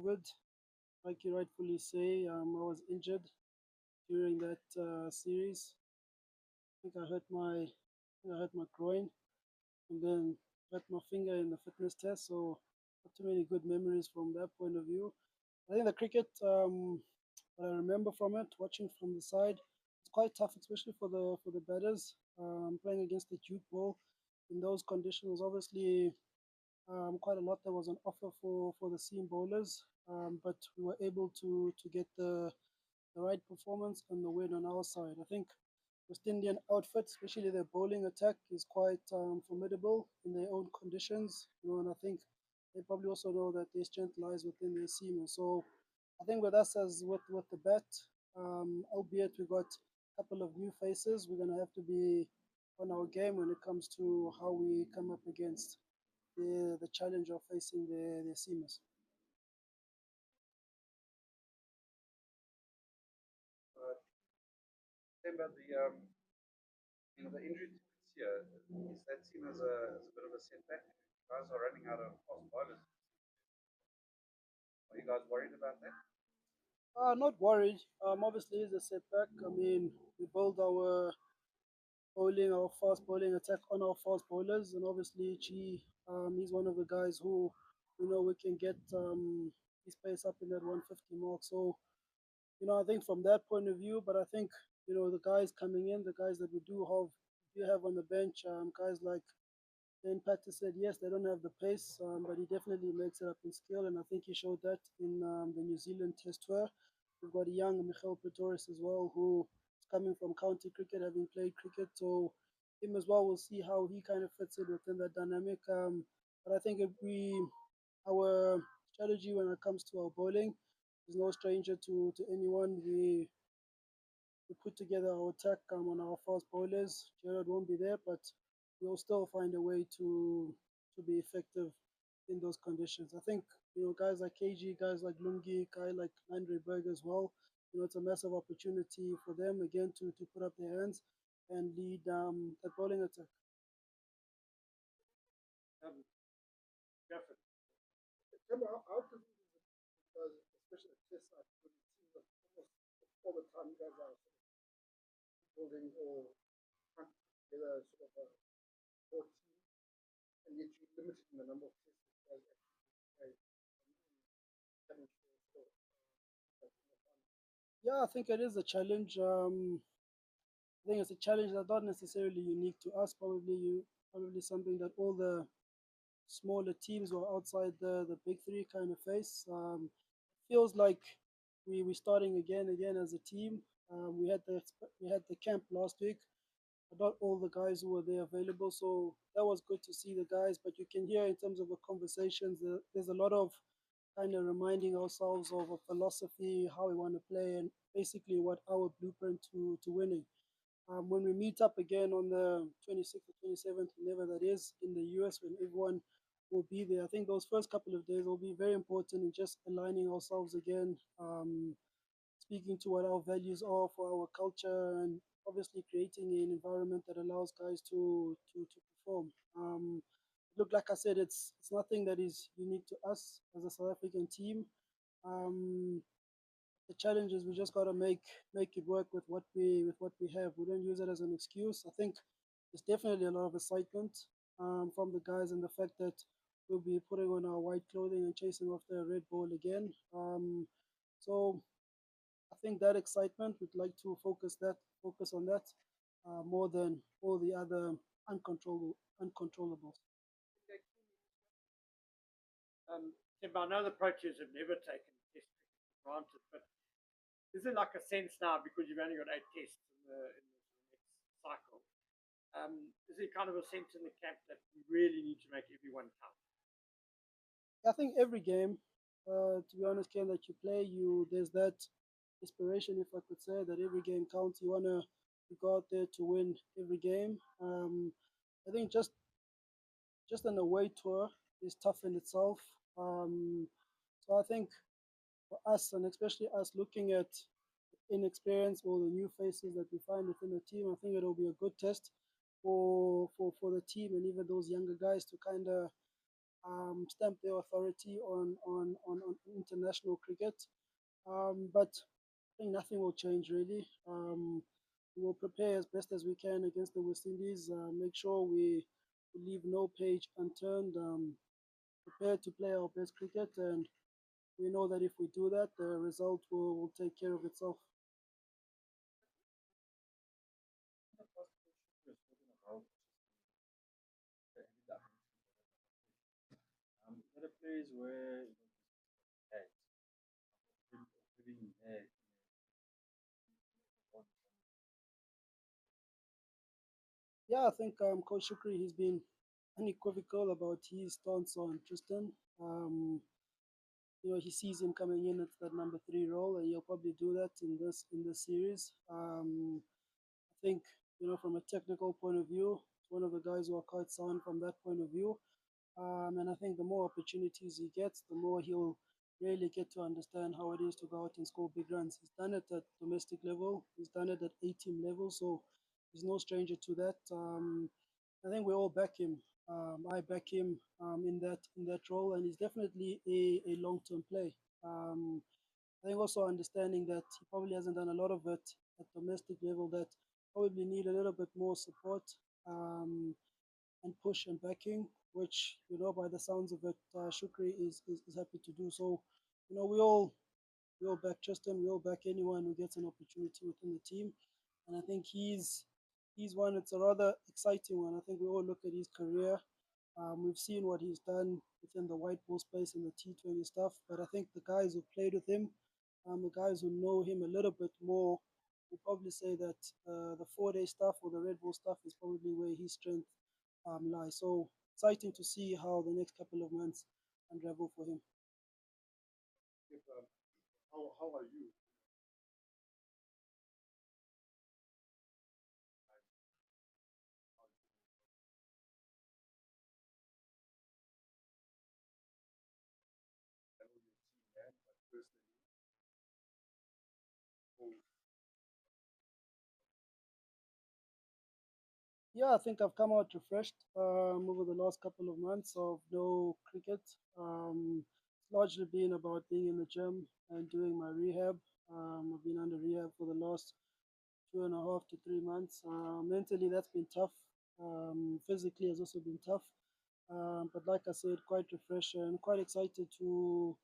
COVID, like you rightfully say, I was injured during that series. I hurt my groin, and then hurt my finger in the fitness test. So, not too many good memories from that point of view. I think the cricket, what I remember from it, watching from the side, it's quite tough, especially for the batters. Playing against the Duke ball in those conditions, obviously quite a lot that was on offer for the seam bowlers, but we were able to get the right performance and the win on our side. I think West Indian outfit, especially their bowling attack, is quite formidable in their own conditions. And I think they probably also know that their strength lies within their seamers. So I think with us as with the bat, albeit we got a couple of new faces, we're gonna have to be on our game when it comes to how we come up against the challenge of facing the seamers. Uh, Temba, the injury to Proteas, is that seen as a bit of a setback? You guys are running out of fast bowlers. Are you guys worried about that? Not worried. Obviously, it's a setback. I mean, we build our fast bowling attack on our fast bowlers, and obviously, he's one of the guys who, we can get his pace up in that 150 mark. So, I think from that point of view, but I think, the guys coming in, the guys that we do have on the bench, guys like then Patrick said, yes, they don't have the pace, but he definitely makes it up in skill, and I think he showed that in the New Zealand Test tour. We've got a young Michael Pretorius as well, who is coming from county cricket, having played cricket. So him as well, we'll see how he kind of fits in within that dynamic. But I think if our strategy when it comes to our bowling is no stranger to anyone. We put together our attack on our fast bowlers. Gerard won't be there, but we'll still find a way to be effective in those conditions. I think guys like KG, guys like Lungi, guy like Andre Berg as well. It's a massive opportunity for them again to put up their hands and lead that bowling attack. Um, Jeffrey, Remember how difficult is it because especially at test side when it seems like almost all the time you guys are sort of building or trying to put together sort of a core team and yet you're limited in the number of tests that you guys actually play challenge for sort of Yeah, I think it is a challenge. I think it's a challenge that's not necessarily unique to us. Probably something that all the smaller teams or outside the big three kind of face. Feels like we're starting again as a team. We had the camp last week. Not all the guys who were there available, so that was good to see the guys. But you can hear in terms of the conversations, there's a lot of kind of reminding ourselves of a philosophy, how we want to play, and basically what our blueprint to winning. When we meet up again on the 26th or 27th, whenever that is, in the US, when everyone will be there, I think those first couple of days will be very important in just aligning ourselves again, speaking to what our values are for our culture, and obviously creating an environment that allows guys to perform. Look, like I said, it's nothing that is unique to us as a South African team. Um, the challenge is we just got to make it work with what we have. We don't use it as an excuse. I think there's definitely a lot of excitement from the guys and the fact that we'll be putting on our white clothing and chasing off the red ball again. So I think that excitement we'd like to focus on that more than all the other uncontrollables. Tim, I know the Proteas have never taken Test cricket for granted, but is there like a sense now because you've only got 8 tests in the next cycle? Is there kind of a sense in the camp that we really need to make everyone count? I think every game, to be honest, Ken, that you play, there's that inspiration, if I could say, that every game counts. You go out there to win every game. I think just an away tour is tough in itself. So I think for us, and especially us looking at inexperience or the new faces that we find within the team, I think it'll be a good test for the team and even those younger guys to kind of stamp their authority on international cricket. But I think nothing will change really. We will prepare as best as we can against the West Indies. Make sure we leave no page unturned. Prepare to play our best cricket, and we know that if we do that, the result will take care of itself. In the past, coach, you have spoken about the heavy dimension. There are plays where head, hitting head, one. Yeah, I think Coach Shukri he's been unequivocal about his stance on Tristan. Um, he sees him coming in at that number three role, and he'll probably do that in this series. I think from a technical point of view, it's one of the guys who are quite sound from that point of view. And I think the more opportunities he gets, the more he'll really get to understand how it is to go out and score big runs. He's done it at domestic level. He's done it at A-team level, so he's no stranger to that. I think we all back him. I back him in that role, and he's definitely a long-term play. Um, I think also understanding that he probably hasn't done a lot of it at domestic level. That probably need a little bit more support. And push and backing, which by the sounds of it, Shukri is happy to do. So, we all back Tristan, we all back anyone who gets an opportunity within the team, and I think he's one. It's a rather exciting one. I think we all look at his career. We've seen what he's done within the white ball space and the T20 stuff, but I think the guys who played with him, the guys who know him a little bit more, will probably say that the 4-day stuff or the red ball stuff is probably where his strength lies. So exciting to see how the next couple of months unravel for him. If, how are you? I know you've seen that, but personally, oh, Yeah, I think I've come out refreshed over the last couple of months of no cricket. It's largely been about being in the gym and doing my rehab. I've been under rehab for the last 2.5 to 3 months. Mentally, that's been tough. Physically, has also been tough. But like I said, quite refreshed and quite excited to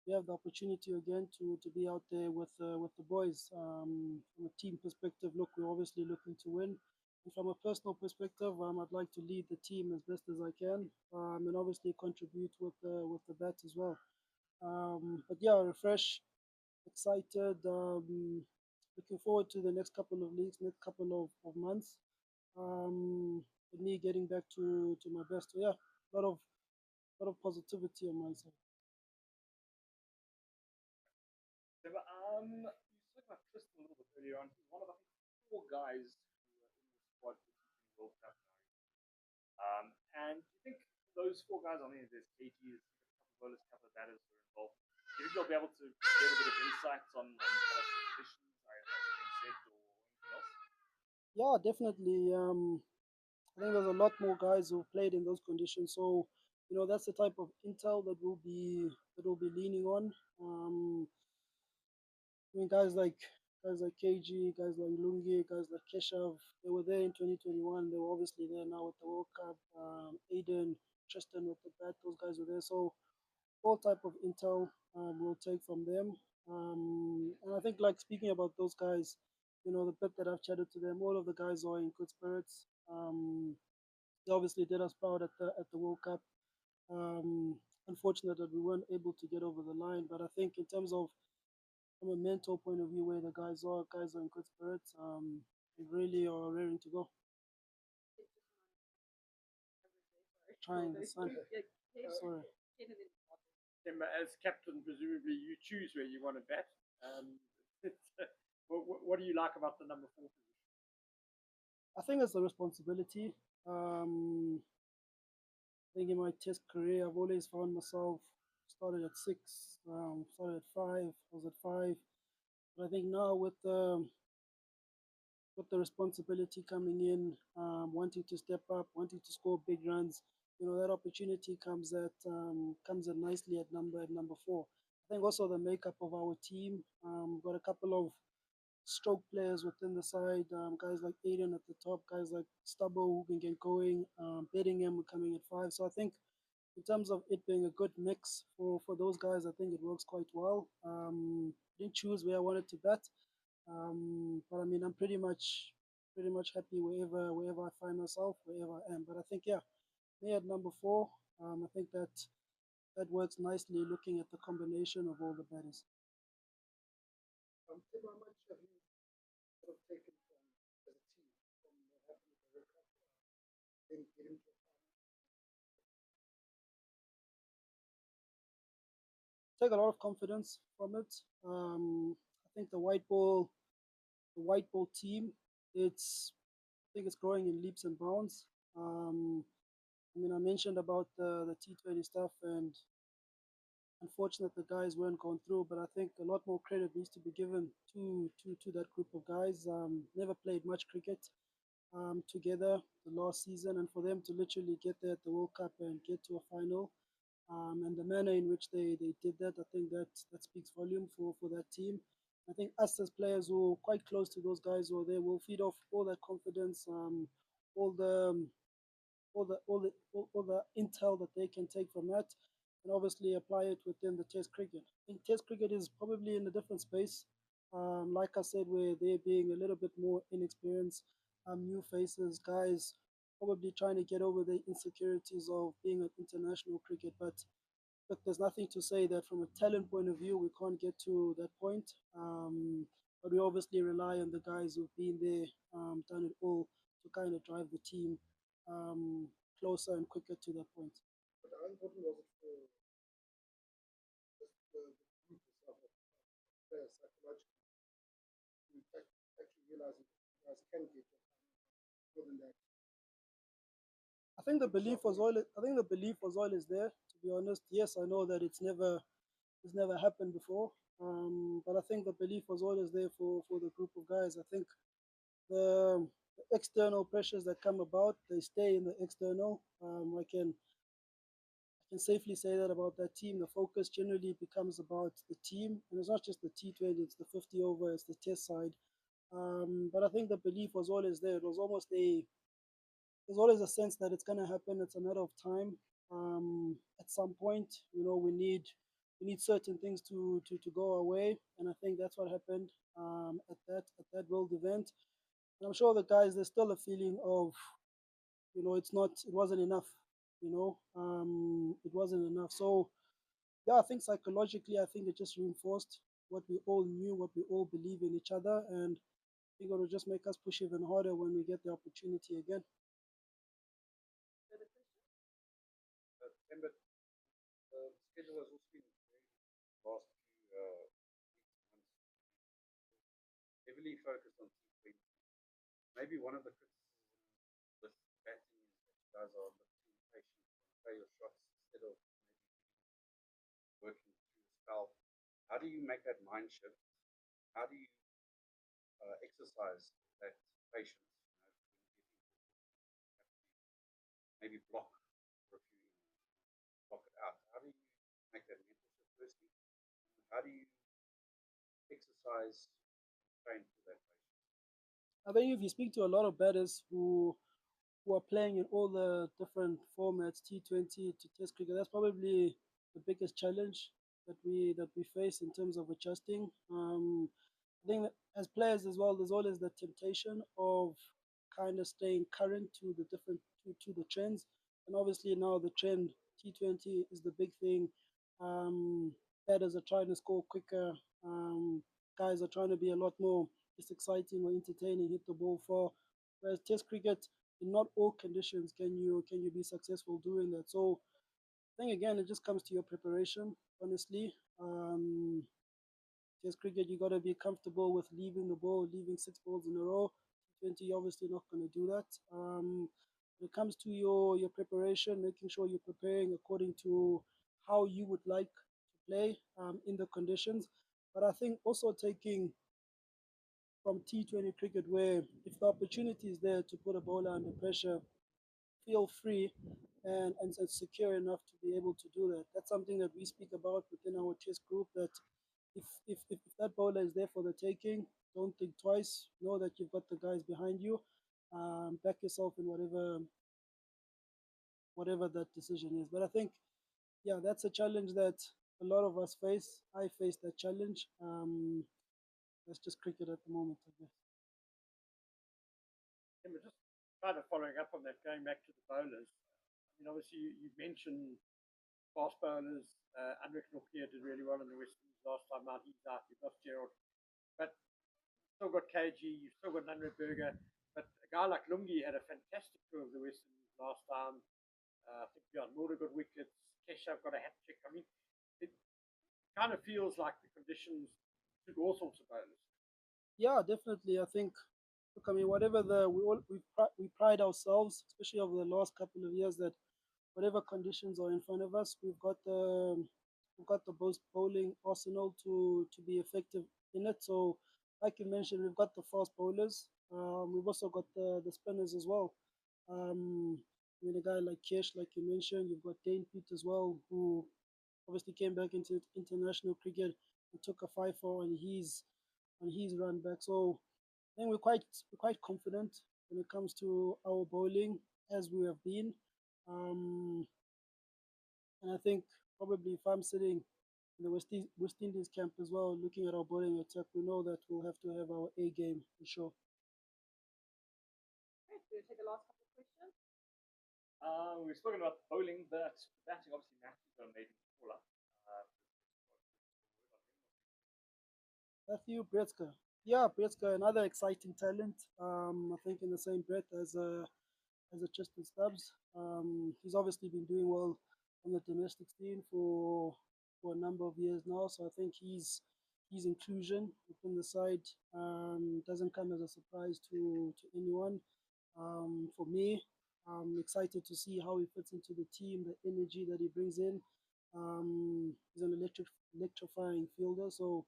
we have the opportunity again to be out there with the boys. From a team perspective, look, we're obviously looking to win. And from a personal perspective, I'd like to lead the team as best as I can, and obviously contribute with the bat as well. But yeah, refresh, excited, looking forward to the next couple of leagues, next couple of months. With me getting back to my best. So yeah, a lot of positivity on my side. Temba, you spoke about Tristan a little bit earlier on. He's one of, I think, four guys who are in the squad for T20 World Cup now. And do you think those four guys, I mean, there's KG's, a couple of bowlers, a couple of batters who are involved. Do you think they'll be able to get a bit of insights on kind of the conditions, as being said, or anything else? Yeah, definitely. I think there's a lot more guys who've played in those conditions, so that's the type of intel that we'll be leaning on. I mean, guys like KG, guys like Lungi, guys like Keshav, they were there in 2021. They were obviously there now with the World Cup. Aiden, Tristan with the bat, those guys were there. So all type of intel we'll take from them. And I think like speaking about those guys, the bit that I've chatted to them, all of the guys are in good spirits. They obviously did us proud at the World Cup. Um, Unfortunate that we weren't able to get over the line, but I think in terms of from a mental point of view, where the guys are in good spirits. They really are raring to go. Trying the sun. Sorry. Temba, as captain, presumably you choose where you want to bat. What do you like about the number four position? I think it's the responsibility. I think in my test career, I've always found myself started at six, started at five, I was at five. But I think now with the responsibility coming in, wanting to step up, wanting to score big runs, that opportunity comes at nicely at number four. I think also the makeup of our team. Got a couple of stroke players within the side. Guys like Aiden at the top, guys like Stubbo who can get going. Bedingham coming at five. So I think in terms of it being a good mix for those guys, I think it works quite well. Didn't choose where I wanted to bet, but I mean I'm pretty much happy wherever I find myself, wherever I am. But I think yeah, me at number four. I think that works nicely looking at the combination of all the batters. Tim, how much have you sort of taken from as a team from what happened with the World Cup, then getting to a final? Take a lot of confidence from it. I think the white ball team, I think it's growing in leaps and bounds. I mean, I mentioned about the T20 stuff, and unfortunate the guys weren't going through, but I think a lot more credit needs to be given to that group of guys. Never played much cricket together the last season, and for them to literally get there at the World Cup and get to a final, and the manner in which they did that, I think that speaks volume for that team. I think us as players who are quite close to those guys who are there will feed off all that confidence, all the all the intel that they can take from that, and obviously apply it within the Test cricket. I think Test cricket is probably in a different space. Like I said, where they're being a little bit more inexperienced, new faces, guys probably trying to get over the insecurities of being an international cricket. But look, there's nothing to say that from a talent point of view we can't get to that point. But we obviously rely on the guys who've been there, done it all to kind of drive the team um, closer and quicker to that point. But how important was it for the group itself of players psychologically to actually realizing you guys can get to a final? More than that, I think the good belief job was already. all. I think the belief was always there. To be honest, yes, I know that it's never happened before. But I think the belief was always there for the group of guys. I think the external pressures that come about, they stay in the external. I can safely say that about that team. The focus generally becomes about the team, and it's not just the T20, it's the 50 over, it's the Test side. But I think the belief was always there. It was almost there's always a sense that it's going to happen. It's a matter of time. At some point, we need certain things to go away, and I think that's what happened at that world event. And I'm sure the guys, there's still a feeling of, it wasn't enough. It wasn't enough. So yeah, I think psychologically, I think it just reinforced what we all knew, what we all believe in each other, and I think it will just make us push even harder when we get the opportunity again. Temba, the schedule has also been very last few weeks, months, heavily focused on T20. Maybe one of the criticisms with batting is that you guys are a bit too impatient to play your shots instead of maybe working through the spell. How do you make that mind shift? How do you exercise that patience? When you get into maybe block for a few innings, block it out. How do you make that mental shift firstly? How do you exercise train for that patience? I think if you speak to a lot of batters who are playing in all the different formats, T20 to Test cricket, that's probably the biggest challenge that we face in terms of adjusting. I think that as players as well, there's always the temptation of kind of staying current to the different to the trends, and obviously now the trend T20 is the big thing. Um, Batters are trying to score quicker. Guys are trying to be a lot more just exciting or entertaining, hit the ball far. Whereas Test cricket, in not all conditions can you be successful doing that. So I think again it just comes to your preparation, honestly. Test cricket, you got to be comfortable with leaving the ball, leaving six balls in a row. T20, you're obviously not going to do that. When it comes to your preparation, making sure you're preparing according to how you would like to play in the conditions. But I think also taking from T20 cricket, where if the opportunity is there to put a bowler under pressure, feel free and secure enough to be able to do that. That's something that we speak about within our chess group. That if that bowler is there for the taking, don't think twice. Know that you've got the guys behind you. Back yourself in whatever that decision is. But I think, yeah, that's a challenge that a lot of us face. I face that challenge. That's just cricket at the moment, I guess. And we're just kind of following up on that, going back to the bowlers. I mean, obviously, you mentioned fast bowlers. Andrik Nokia did really well in the West Indies last time out. He's out. You've lost Gerald. But still got KG. You've still got Nandre Berger. But a guy like Lungi had a fantastic tour of the West Indies last time. I think Bjorn Mulder got wickets. Keshav got a hat trick. I mean, it kind of feels like the conditions suit all sorts of bowlers. Yeah, definitely. I think, look, I mean, whatever the we pride ourselves, especially over the last couple of years, that whatever conditions are in front of us, we've got the most bowling arsenal to be effective in it. So, like you mentioned, we've got the fast bowlers. We've also got the spinners as well. I mean, a guy like Kesh, like you mentioned, you've got Dane Pete as well, who obviously came back into international cricket and took a 5-4 on his run back. So I think we're quite confident when it comes to our bowling as we have been. Um, and I think probably if I'm sitting in the West Indies camp as well, looking at our bowling attack, we know that we'll have to have our A game for sure. Great. We'll take the last couple of questions. We've spoken about bowling, but batting obviously Matthew's got a amazing call up. Matthew Bretzka. Yeah, Bretzka, another exciting talent. I think in the same breath as a Tristan Stubbs. He's obviously been doing well on the domestic scene for a number of years now. So I think his inclusion within the side doesn't come as a surprise to anyone. For me, I'm excited to see how he fits into the team, the energy that he brings in. He's an electrifying fielder, so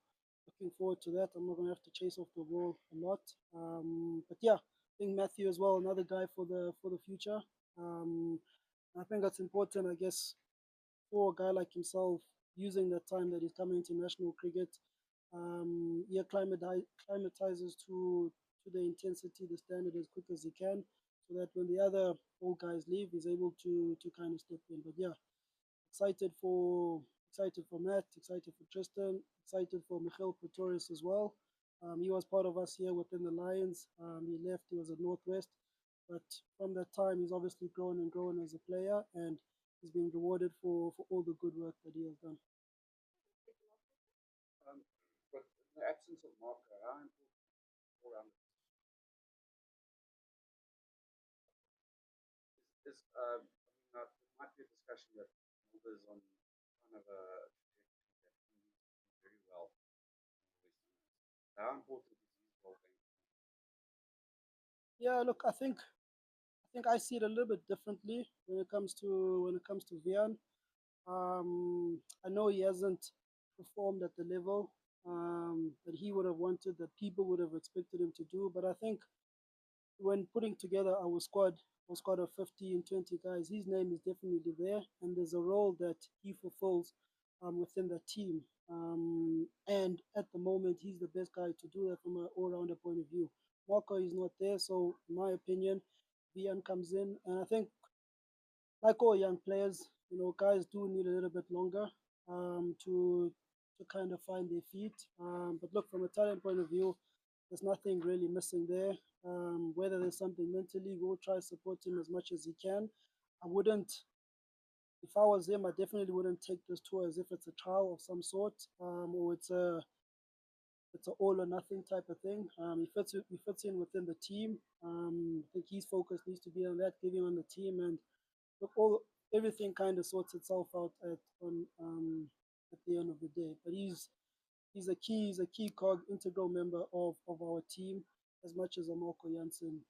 looking forward to that. I'm not going to have to chase off the ball a lot, but yeah, I think Matthew as well, another guy for the future. Um, I think that's important, I guess, for a guy like himself, using the time that he's coming to national cricket. He acclimatizes to the intensity, the standard as quick as he can, so that when the other old guys leave, he's able to kind of step in. But yeah, excited for excited for Matt, excited for Tristan, excited for Michael Pretorius as well. He was part of us here within the Lions. He left, he was at Northwest, but from that time, he's obviously grown and grown as a player, and he's been rewarded for all the good work that he has done. Um, but in the absence of Marco, how important all round I mean, there might be a discussion that Mulder's on kind of a trajectory that he needs to do very well in the West Indies. How important is his role going forward? Yeah, look, I think I see it a little bit differently when it comes to Vian. I know he hasn't performed at the level that he would have wanted, that people would have expected him to do. But I think when putting together our squad of 50 and 20 guys, his name is definitely there, and there's a role that he fulfills within the team. And at the moment, he's the best guy to do that from an all-rounder point of view. Marco is not there, so in my opinion, Vian comes in, and I think like all young players, guys do need a little bit longer to kind of find their feet. But look, from a talent point of view, there's nothing really missing there. Whether there's something mentally, we'll try to support him as much as he can. I wouldn't, if I was him, I definitely wouldn't take this tour as if it's a trial of some sort, or it's a all or nothing type of thing. He fits in within the team. I think his focus needs to be on that, giving on the team, and look, all everything kind of sorts itself out at the end of the day. But he's a key cog, integral member of our team as much as Amoko Janssen